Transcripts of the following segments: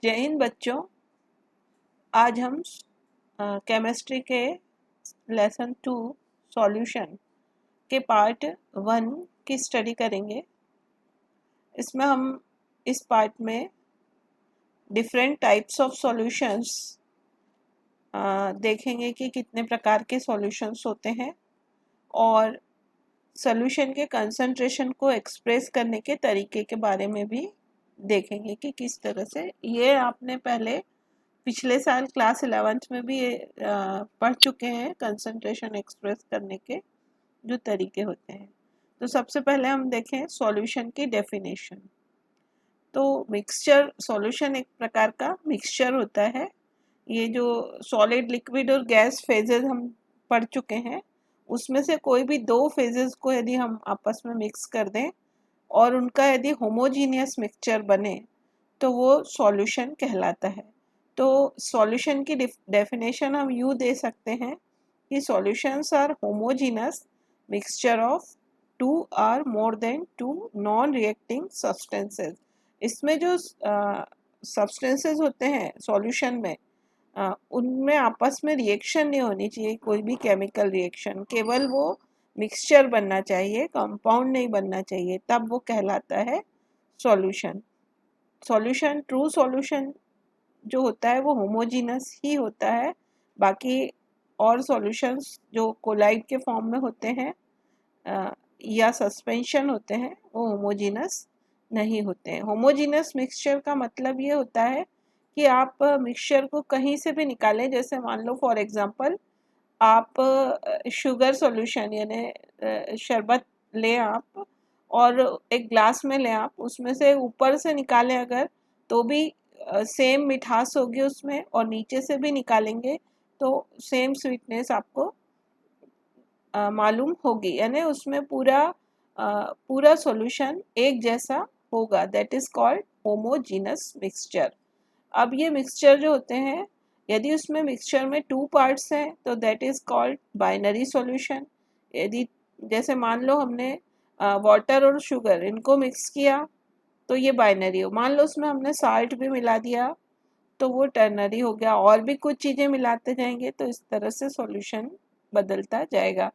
जय हिंद बच्चों। आज हम केमिस्ट्री के लेसन 2 सॉल्यूशन के पार्ट 1 की स्टडी करेंगे। इसमें हम इस पार्ट में डिफरेंट टाइप्स ऑफ सॉल्यूशंस देखेंगे कि कितने प्रकार के सॉल्यूशंस होते हैं और सॉल्यूशन के कंसंट्रेशन को एक्सप्रेस करने के तरीके के बारे में भी देखेंगे कि किस तरह से। ये आपने पहले पिछले साल क्लास 11th में भी पढ़ चुके हैं, कंसंट्रेशन एक्सप्रेस करने के जो तरीके होते हैं। तो सबसे पहले हम देखें सॉल्यूशन की डेफिनेशन। तो मिक्सचर सॉल्यूशन एक प्रकार का मिक्सचर होता है। ये जो सॉलिड, लिक्विड और गैस फेजेस हम पढ़ चुके हैं, उसमें से कोई भी दो फेजेस को यदि हम आपस में मिक्स कर दें और उनका यदि होमोजीनियस मिक्सचर बने तो वो सॉल्यूशन कहलाता है। तो सॉल्यूशन की डेफिनेशन हम यूँ दे सकते हैं कि solutions are homogeneous mixture of 2 or more than 2 non reacting substances. इसमें जो सब्सटेंसेस होते हैं सॉल्यूशन में, उनमें आपस में रिएक्शन नहीं होनी चाहिए, कोई भी केमिकल रिएक्शन, केवल वो मिक्सचर बनना चाहिए, कंपाउंड नहीं बनना चाहिए, तब वो कहलाता है सॉल्यूशन। सॉल्यूशन, ट्रू सॉल्यूशन जो होता है वो होमोजीनस ही होता है। बाकी और सॉल्यूशंस जो कोलाइड के फॉर्म में होते हैं या सस्पेंशन होते हैं वो होमोजीनस नहीं होते हैं। होमोजीनस मिक्सचर का मतलब ये होता है कि आप मिक्सचर को कहीं से भी निकालें। जैसे मान लो फॉर एग्जांपल आप शुगर सॉल्यूशन यानी शरबत लें आप और एक ग्लास में लें आप, उसमें से ऊपर से निकालें अगर तो भी सेम मिठास होगी उसमें, और नीचे से भी निकालेंगे तो सेम स्वीटनेस आपको मालूम होगी, यानी उसमें पूरा सॉल्यूशन एक जैसा होगा। That is called homogeneous mixture. अब ये मिक्सचर जो होते हैं, यदि उसमें मिक्सचर में 2 पार्ट्स हैं तो that is called binary solution. यदि जैसे मान लो हमने वाटर और शुगर इनको मिक्स किया तो ये बाइनरी हो। मान लो उसमें हमने साल्ट भी मिला दिया तो वो टर्नरी हो गया, और भी कुछ चीज़ें मिलाते जाएंगे तो इस तरह से सॉल्यूशन बदलता जाएगा।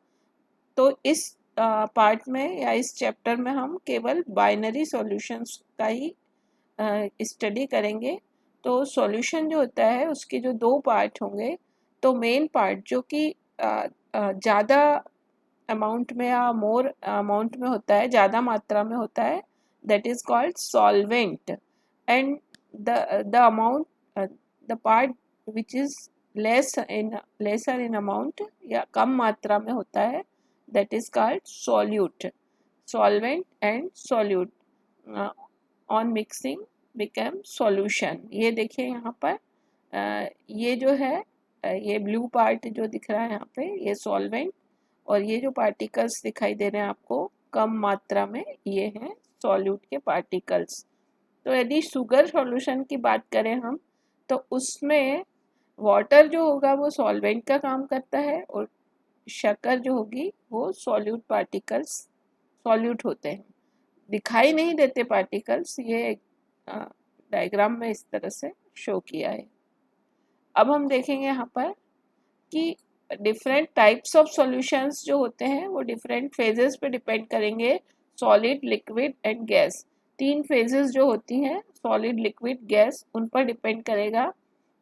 तो इस पार्ट में या इस चैप्टर में हम केवल बाइनरी सॉल्यूशंस का ही स्टडी करेंगे। तो सॉल्यूशन जो होता है उसके जो 2 पार्ट होंगे, तो मेन पार्ट जो कि ज़्यादा अमाउंट में या मोर अमाउंट में होता है, ज़्यादा मात्रा में होता है, that is called solvent. And the amount the part which is lesser in amount या कम मात्रा में होता है, that is called solute. Solvent and solute on mixing become solution. ये देखिए यहाँ पर ये जो है ये ब्लू पार्ट जो दिख रहा है यहाँ पे, ये सॉल्वेंट, और ये जो पार्टिकल्स दिखाई दे रहे हैं आपको कम मात्रा में, ये हैं सॉल्यूट के पार्टिकल्स। तो यदि शुगर सॉल्यूशन की बात करें हम, तो उसमें वाटर जो होगा वो सॉल्वेंट का काम करता है और शक्कर जो होगी वो सॉल्यूट पार्टिकल्स सॉल्यूट होते हैं। दिखाई नहीं देते पार्टिकल्स, ये डायग्राम में इस तरह से शो किया है। अब हम देखेंगे यहाँ पर कि डिफरेंट टाइप्स ऑफ सॉल्यूशंस जो होते हैं वो डिफरेंट फेजेस पे डिपेंड करेंगे। Solid, liquid and gas, 3 phases जो होती हैं सॉलिड, लिक्विड, गैस, उन पर डिपेंड करेगा।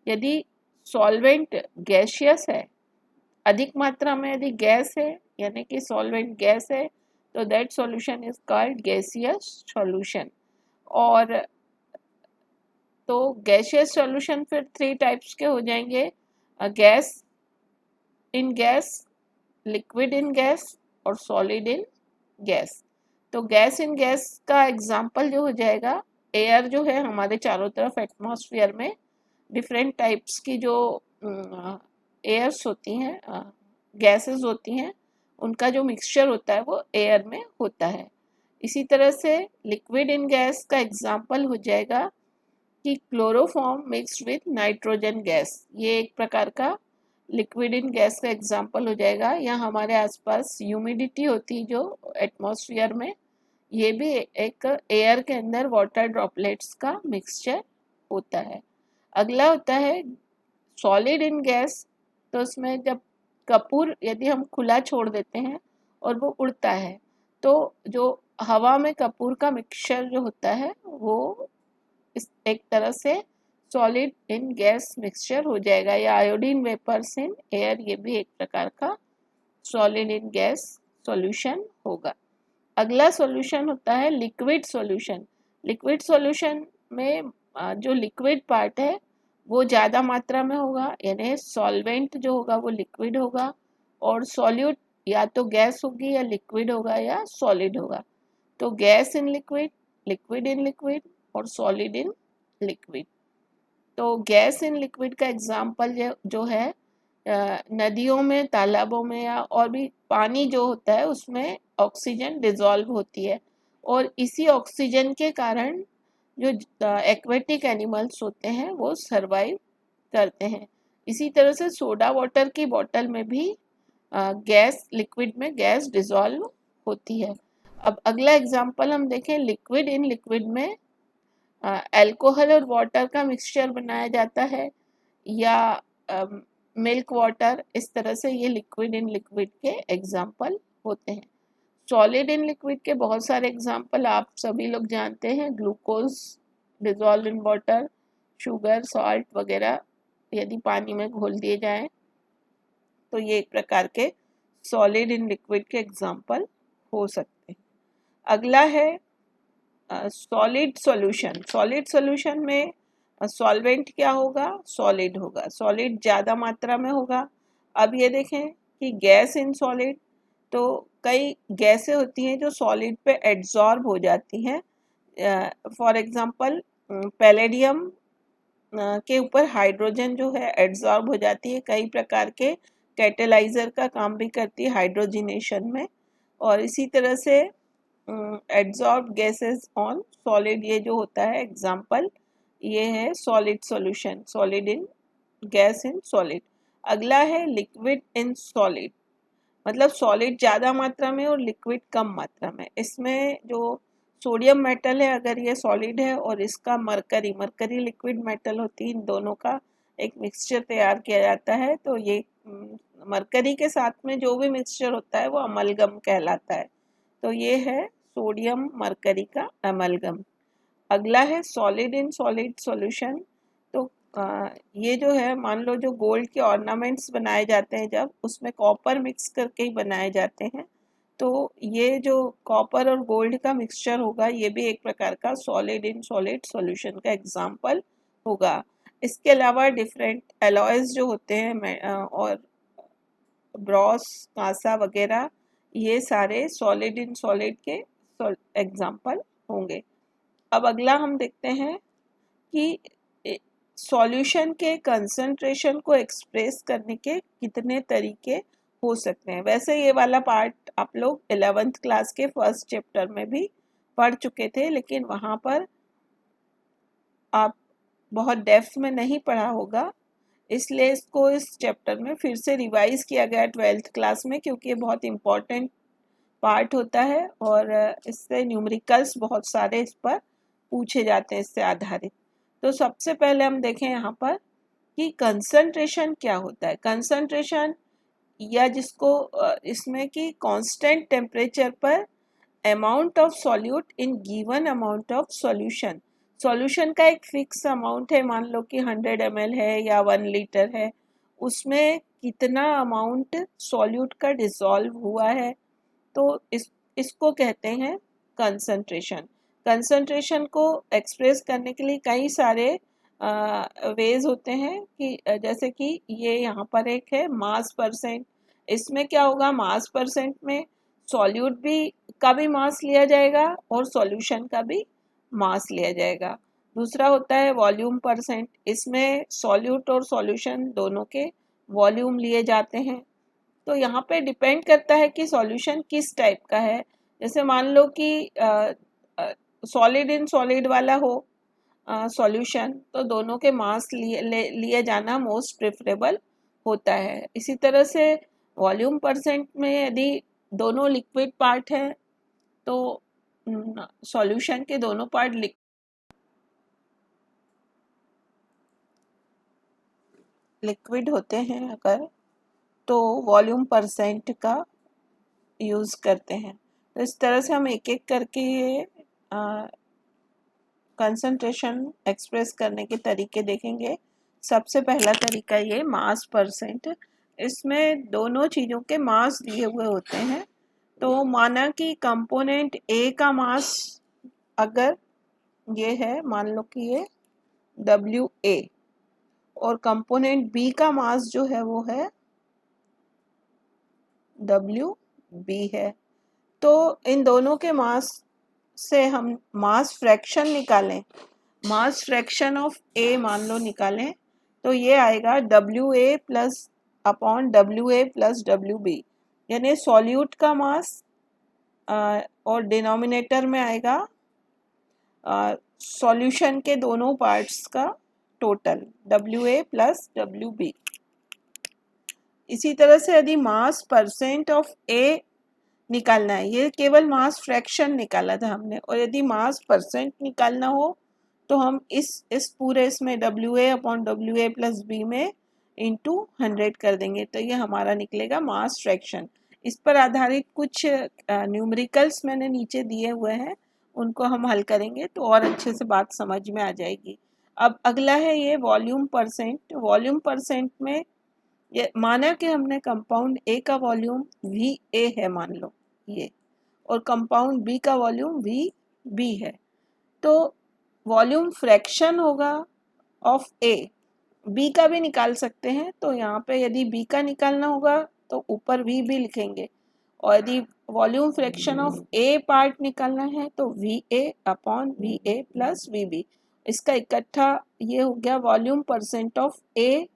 यदि सॉल्वेंट गैसियस है, अधिक मात्रा में यदि गैस है यानी कि सॉल्वेंट गैस है, तो that solution is called gaseous solution. और तो गैसियस सॉल्यूशन फिर 3 टाइप्स के हो जाएंगे, gas in gas, liquid in gas और सॉलिड इन गैस। तो गैस इन गैस का एग्जांपल जो हो जाएगा एयर, जो है हमारे चारों तरफ एटमॉस्फेयर में डिफरेंट टाइप्स की जो एयर्स होती हैं, गैसेस होती हैं, उनका जो मिक्सचर होता है वो एयर में होता है। इसी तरह से लिक्विड इन गैस का एग्जांपल हो जाएगा कि chloroform mixed with nitrogen gas, ये एक प्रकार का लिक्विड इन गैस का एग्जांपल हो जाएगा। या हमारे आसपास ह्यूमिडिटी होती है जो एटमॉस्फेयर में, ये भी एक एयर के अंदर वाटर ड्रॉपलेट्स का मिक्सचर होता है। अगला होता है सॉलिड इन गैस। तो उसमें जब कपूर यदि हम खुला छोड़ देते हैं और वो उड़ता है तो जो हवा में कपूर का मिक्सचर जो होता है वो इस एक तरह से सॉलिड इन गैस मिक्सचर हो जाएगा, या आयोडीन वेपर्स इन एयर, ये भी एक प्रकार का सॉलिड इन गैस सॉल्यूशन होगा। अगला सॉल्यूशन होता है लिक्विड सॉल्यूशन। लिक्विड सॉल्यूशन में जो लिक्विड पार्ट है वो ज़्यादा मात्रा में होगा, यानी सॉल्वेंट जो होगा वो लिक्विड होगा, और सॉल्यूट या तो गैस होगी या लिक्विड होगा या सॉलिड होगा। तो gas in liquid, liquid in liquid और सॉलिड इन लिक्विड। तो गैस इन लिक्विड का एग्जाम्पल जो है नदियों में, तालाबों में, या और भी पानी जो होता है उसमें ऑक्सीजन डिजॉल्व होती है, और इसी ऑक्सीजन के कारण जो एक्वेटिक एनिमल्स होते हैं वो सरवाइव करते हैं। इसी तरह से सोडा वाटर की बोतल में भी गैस, लिक्विड में गैस डिजॉल्व होती है। अब अगला एग्जांपल हम देखें, लिक्विड इन लिक्विड में अल्कोहल और वाटर का मिक्सचर बनाया जाता है, या मिल्क वाटर, इस तरह से ये लिक्विड इन लिक्विड के एग्जांपल होते हैं। सॉलिड इन लिक्विड के बहुत सारे एग्जांपल आप सभी लोग जानते हैं, glucose dissolve in water, sugar, salt वगैरह यदि पानी में घोल दिए जाएं तो ये एक प्रकार के सॉलिड इन लिक्विड के एग्जांपल हो सकते हैं। अगला है सॉलिड सॉल्यूशन। सॉलिड सॉल्यूशन में सॉल्वेंट क्या होगा? सॉलिड होगा, सॉलिड ज़्यादा मात्रा में होगा। अब ये देखें कि गैस इन सॉलिड, तो कई गैसें होती हैं जो सॉलिड पे एड्जॉर्ब हो जाती हैं। फॉर एग्जांपल पैलेडियम के ऊपर हाइड्रोजन जो है एड्जॉर्ब हो जाती है, कई प्रकार के कैटेलाइजर का काम भी करती है हाइड्रोजिनेशन में। और इसी तरह से एड्जॉर्ब गैसेस ऑन सॉलिड, ये जो होता है एग्जांपल, ये है solid solution, solid in gas in solid. अगला है लिक्विड इन सॉलिड, मतलब सॉलिड ज़्यादा मात्रा में और लिक्विड कम मात्रा में। इसमें जो सोडियम मेटल है अगर ये सॉलिड है और इसका मरकरी, मरकरी लिक्विड मेटल होती है, इन दोनों का एक मिक्सचर तैयार किया जाता है, तो ये मरकरी के साथ में जो भी मिक्सचर होता है वो अमलगम कहलाता है। तो ये है सोडियम मरकरी का अमलगम। अगला है सॉलिड इन सॉलिड सॉल्यूशन। तो ये जो है, मान लो जो गोल्ड के ऑर्नामेंट्स बनाए जाते हैं जब, उसमें कॉपर मिक्स करके ही बनाए जाते हैं, तो ये जो कॉपर और गोल्ड का मिक्सचर होगा ये भी एक प्रकार का सॉलिड इन सॉलिड सॉल्यूशन का एग्जांपल होगा। इसके अलावा डिफरेंट एलॉयज जो होते हैं और ब्रॉस, कांसा वगैरह, ये सारे सॉलिड इन सॉलिड के एग्जांपल होंगे। अब अगला हम देखते हैं कि सॉल्यूशन के कंसंट्रेशन को एक्सप्रेस करने के कितने तरीके हो सकते हैं। वैसे ये वाला पार्ट आप लोग 11th क्लास के फर्स्ट चैप्टर में भी पढ़ चुके थे, लेकिन वहाँ पर आप बहुत डेप्थ में नहीं पढ़ा होगा, इसलिए इसको इस चैप्टर में फिर से रिवाइज किया गया 12th क्लास में, क्योंकि ये बहुत इम्पोर्टेंट पार्ट होता है और इससे न्यूमेरिकल्स बहुत सारे इस पर पूछे जाते हैं इससे आधारित। तो सबसे पहले हम देखें यहाँ पर कि कंसंट्रेशन क्या होता है। कंसंट्रेशन, या जिसको इसमें कि कांस्टेंट टेम्परेचर पर amount of solute in given amount of solution. Solution का एक फिक्स अमाउंट है, मान लो कि 100 ml है या 1 लीटर है, उसमें कितना अमाउंट सॉल्यूट का डिसॉल्व हुआ है, तो इसको कहते हैं कंसंट्रेशन। कंसंट्रेशन को एक्सप्रेस करने के लिए कई सारे वेज होते हैं, कि जैसे कि ये यहाँ पर एक है मास परसेंट। इसमें क्या होगा, मास परसेंट में सॉल्यूट भी का भी मास लिया जाएगा और सॉल्यूशन का भी मास लिया जाएगा। दूसरा होता है वॉल्यूम परसेंट, इसमें सॉल्यूट और सॉल्यूशन दोनों के वॉल्यूम लिए जाते हैं। तो यहाँ पे डिपेंड करता है कि सॉल्यूशन किस टाइप का है। जैसे मान लो कि सॉलिड इन सॉलिड वाला हो सॉल्यूशन, तो दोनों के मास लिए जाना मोस्ट प्रेफरेबल होता है। इसी तरह से वॉल्यूम परसेंट में यदि दोनों लिक्विड पार्ट हैं तो सॉल्यूशन के दोनों पार्ट लिक्विड होते हैं अगर, तो वॉल्यूम परसेंट का यूज़ करते हैं। तो इस तरह से हम एक एक करके ये कंसंट्रेशन एक्सप्रेस करने के तरीके देखेंगे। सबसे पहला तरीका ये मास परसेंट। इसमें दोनों चीज़ों के मास दिए हुए होते हैं। तो माना कि कंपोनेंट ए का मास अगर ये है, मान लो कि ये WA, और कंपोनेंट बी का मास जो है वो है WB है। तो इन दोनों के मास से हम मास फ्रैक्शन निकालें, मास फ्रैक्शन ऑफ ए मान लो निकालें, तो ये आएगा WA plus upon WA plus WB, यानी सॉल्यूट का मास और डिनोमिनेटर में आएगा सॉल्यूशन के दोनों पार्ट्स का टोटल WA प्लस WB। इसी तरह से यदि मास परसेंट ऑफ ए निकालना है, ये केवल मास फ्रैक्शन निकाला था हमने, और यदि मास परसेंट निकालना हो तो हम इस पूरे इसमें WA upon WA plus B में इंटू 100 कर देंगे, तो ये हमारा निकलेगा मास फ्रैक्शन। इस पर आधारित कुछ न्यूमेरिकल्स मैंने नीचे दिए हुए हैं, उनको हम हल करेंगे तो और अच्छे से बात समझ में आ जाएगी। अब अगला है ये वॉल्यूम परसेंट। वॉल्यूम परसेंट में ये माना कि हमने कंपाउंड ए का वॉल्यूम VA है मान लो ये, और कंपाउंड बी का वॉल्यूम VB है, तो वॉल्यूम फ्रैक्शन होगा ऑफ ए। बी का भी निकाल सकते हैं, तो यहाँ पे यदि बी का निकालना होगा तो ऊपर VB लिखेंगे, और यदि volume fraction of A part निकालना है तो VA upon VA plus VB। इसका इकट्ठा ये हो गया volume percent of A.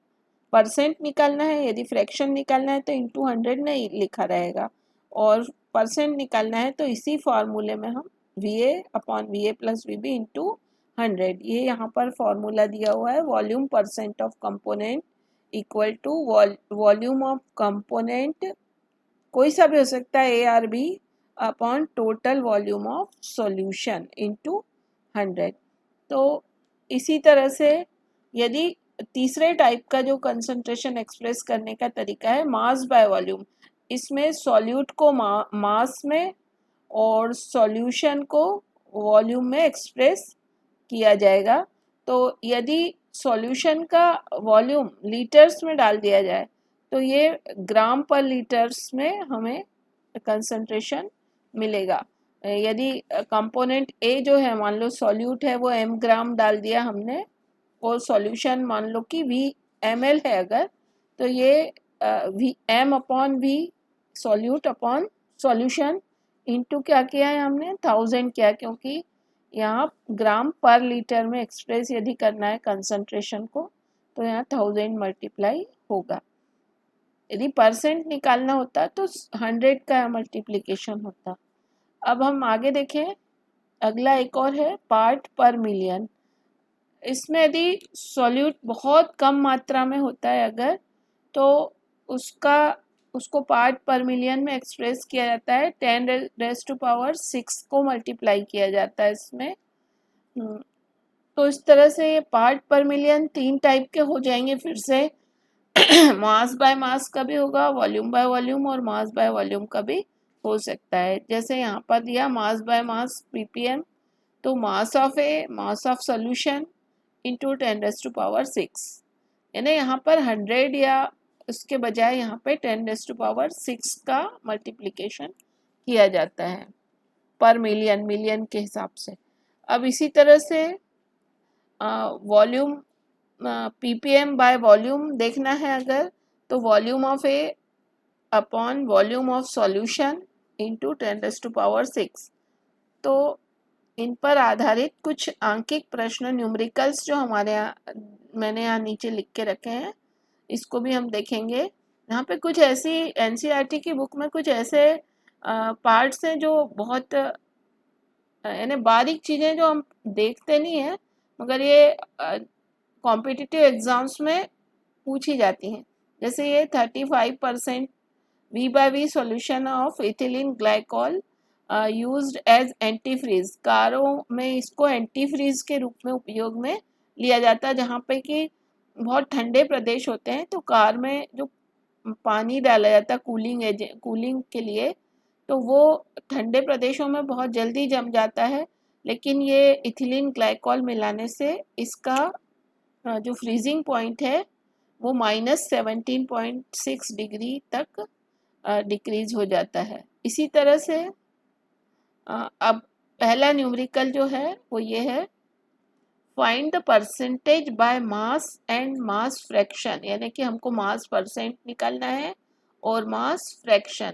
Percent निकालना है, यदि फ्रैक्शन निकालना है तो इंटू 100 नहीं लिखा रहेगा, और परसेंट निकालना है तो इसी फॉर्मूले में हम VA upon VA plus VB into 100, ये यहाँ पर फॉर्मूला दिया हुआ है। Volume percent of component equal to volume of component कोई सा भी हो सकता है A और B upon total volume of solution into 100। तो इसी तरह से यदि तीसरे टाइप का जो कंसंट्रेशन एक्सप्रेस करने का तरीका है मास बाय वॉल्यूम, इसमें सॉल्यूट को मास में और सॉल्यूशन को वॉल्यूम में एक्सप्रेस किया जाएगा। तो यदि सॉल्यूशन का वॉल्यूम लीटर्स में डाल दिया जाए तो ये ग्राम पर लीटर्स में हमें कंसंट्रेशन मिलेगा। यदि कंपोनेंट ए जो है मान लो सॉल्यूट है वो m ग्राम डाल दिया हमने, और सॉल्यूशन मान लो कि VmL है अगर, तो ये M upon V solute upon solution into क्या किया है हमने 1000 किया, क्योंकि यहाँ ग्राम पर लीटर में एक्सप्रेस यदि करना है कंसंट्रेशन को तो यहाँ 1000 मल्टीप्लाई होगा। यदि परसेंट निकालना होता तो 100 का मल्टीप्लिकेशन होता। अब हम आगे देखें, अगला एक और है पार्ट पर मिलियन। इसमें यदि सॉल्यूट बहुत कम मात्रा में होता है अगर, तो उसको पार्ट पर मिलियन में एक्सप्रेस किया जाता है, 10⁻⁶ को मल्टीप्लाई किया जाता है इसमें। तो इस तरह से ये पार्ट पर मिलियन 3 टाइप के हो जाएंगे फिर से। मास बाय मास का भी होगा, वॉल्यूम बाय वॉल्यूम और मास बाय वॉल्यूम का भी हो सकता है। जैसे यहाँ पर दिया मास बाय मास ppm, तो mass of A mass of solution into 10⁻⁶, यानी यहाँ पर 100 या उसके बजाय यहाँ पे 10⁻⁶ का मल्टीप्लिकेशन किया जाता है पर मिलियन के हिसाब से। अब इसी तरह से वॉल्यूम ppm बाय वॉल्यूम देखना है अगर, तो volume of A upon volume of solution into 10⁻⁶। तो इन पर आधारित कुछ आंकिक प्रश्न न्यूमेरिकल्स जो हमारे यहाँ मैंने यहाँ नीचे लिख के रखे हैं, इसको भी हम देखेंगे। यहाँ पे कुछ ऐसी NCERT की बुक में कुछ ऐसे पार्ट्स हैं जो बहुत यानी बारीक चीज़ें जो हम देखते नहीं हैं, मगर ये कॉम्पिटिटिव एग्जाम्स में पूछी जाती हैं। जैसे ये 35% V/V solution of ethylene glycol used as antifreeze. कारों में इसको एंटीफ्रीज के रूप में उपयोग में लिया जाता है, जहाँ पे कि बहुत ठंडे प्रदेश होते हैं तो कार में जो पानी डाला जाता है कूलिंग के लिए, तो वो ठंडे प्रदेशों में बहुत जल्दी जम जाता है, लेकिन ये इथिलीन ग्लाइकॉल मिलाने से इसका जो फ्रीजिंग पॉइंट है वो -17.6 डिग्री तक डिक्रीज हो जाता है। इसी तरह से अब पहला न्यूमेरिकल जो है वो ये है, find the percentage by mass and mass fraction, यानी कि हमको मास परसेंट निकालना है और mass fraction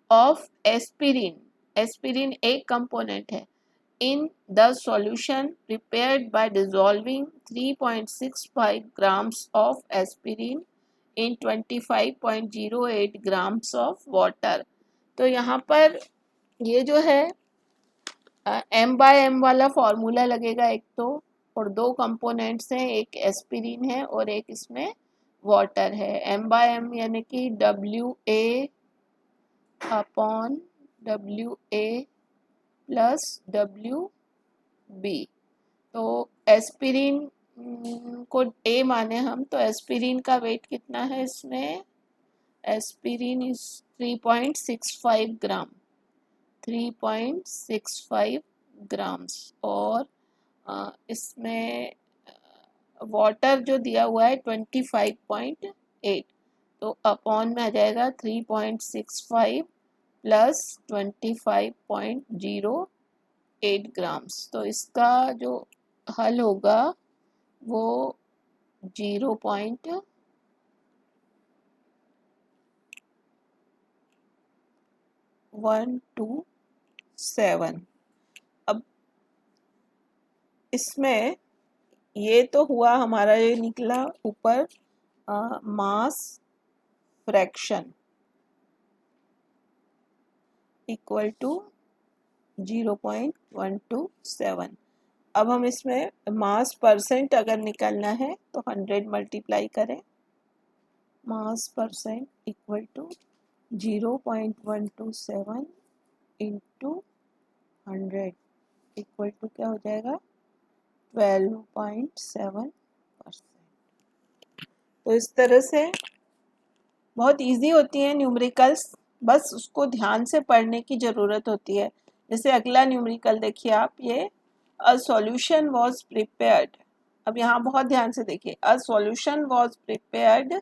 of aspirin, aspirin एक कंपोनेंट है, in the solution prepared by dissolving 3.65 grams of aspirin in 25.08 grams of water। तो यहाँ पर ये जो है m/m वाला फॉर्मूला लगेगा एक तो, और दो कंपोनेंट्स हैं, एक एस्पिरिन है और एक इसमें वाटर है। m/m यानी कि WA/WA प्लस WB। तो एस्पिरिन को A माने हम, तो एस्पिरिन का वेट कितना है इसमें, एस्पिरिन इज 3.65 ग्राम, 3.65 ग्राम्स, और इसमें वाटर जो दिया हुआ है 25.8, तो अपॉन में आ जाएगा 3.65 प्लस 25.08 ग्राम्स। तो इसका जो हल होगा वो 0.127। अब इसमें ये तो हुआ हमारा, ये निकला ऊपर मास फ्रैक्शन इक्वल टू 0.127। अब हम इसमें मास परसेंट अगर निकालना है तो 100 मल्टीप्लाई करें, mass percent equal to 0.127 into 100 equal to क्या हो जाएगा 12.7%। तो इस तरह से बहुत इजी होती हैं न्यूमेरिकल्स, बस उसको ध्यान से पढ़ने की ज़रूरत होती है। जैसे अगला न्यूमेरिकल देखिए आप, ये अ सॉल्यूशन वॉज प्रिपेयर्ड। अब यहाँ बहुत ध्यान से देखिए, a solution was prepared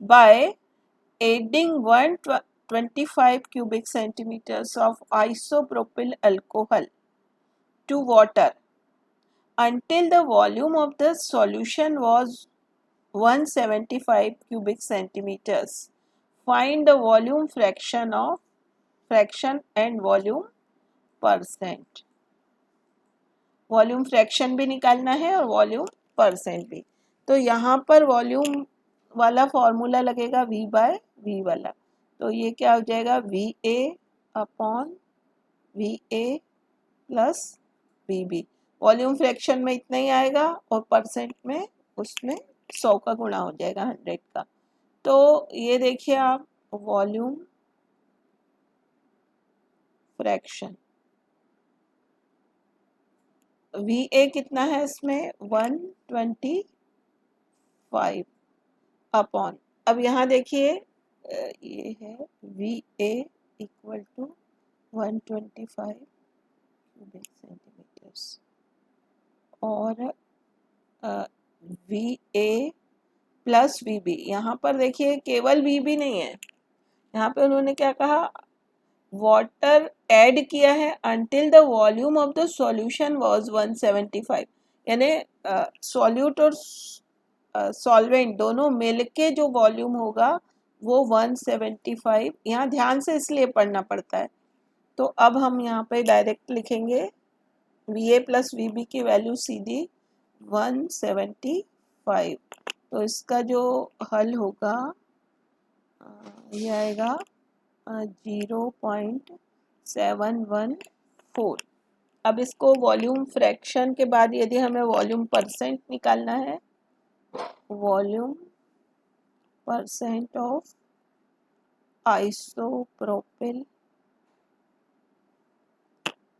by adding 125 cubic centimeters of isopropyl alcohol to water until the volume of the solution was 175 cubic centimeters. Find the volume fraction and volume percent. Volume fraction भी निकालना है और volume percent भी। तो यहाँ पर volume वाला formula लगेगा V/V वाला, तो ये क्या हो जाएगा VA/VA plus VB। Volume fraction में इतना ही आएगा और परसेंट में उसमें 100 का गुणा हो जाएगा 100 का। तो ये देखिए आप, वॉल्यूम फ्रैक्शन VA कितना है इसमें 125 अपॉन, अब यहाँ देखिए ये है VA equal to 125 cubic centimetres और VA प्लस VB। यहाँ पर देखिए केवल VB नहीं है, यहाँ पे उन्होंने क्या कहा, वाटर ऐड किया है until the volume of the solution was 175, यानी सॉल्यूट और सॉल्वेंट दोनों मिलके जो वॉल्यूम होगा वो 175। यहाँ ध्यान से इसलिए पढ़ना पड़ता है। तो अब हम यहाँ पे डायरेक्ट लिखेंगे VA प्लस VB की वैल्यू सीधी 175। तो इसका जो हल होगा ये आएगा 0.714। अब इसको वॉल्यूम फ्रैक्शन के बाद यदि हमें वॉल्यूम परसेंट निकालना है, volume percent of isopropyl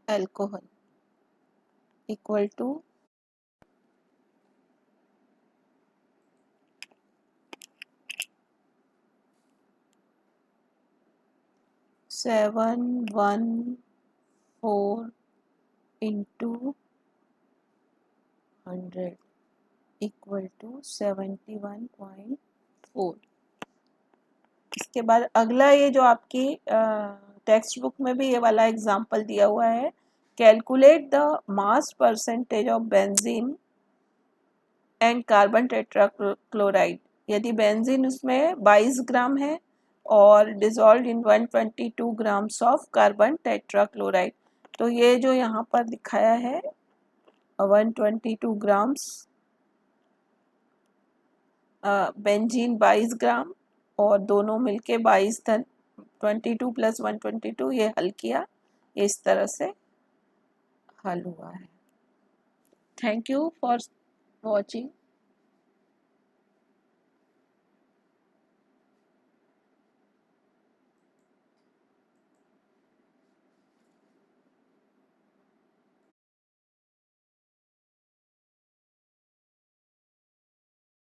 alcohol equal to 714 into 100 equal to 71.4। इसके बाद अगला ये जो आपकी टेक्स्ट बुक में भी ये वाला एग्जांपल दिया हुआ है, calculate the mass percentage of benzene and carbon tetrachloride. यदि बेंजीन उसमें 22 ग्राम है और dissolve in 122 grams of carbon tetrachloride, तो ये जो यहाँ पर दिखाया है 122 ग्राम्स, बेंजीन 22 ग्राम और दोनों मिलके 22 धन 22 प्लस 122, ये हल किया, इस तरह से हल हुआ है। Thank you for watching.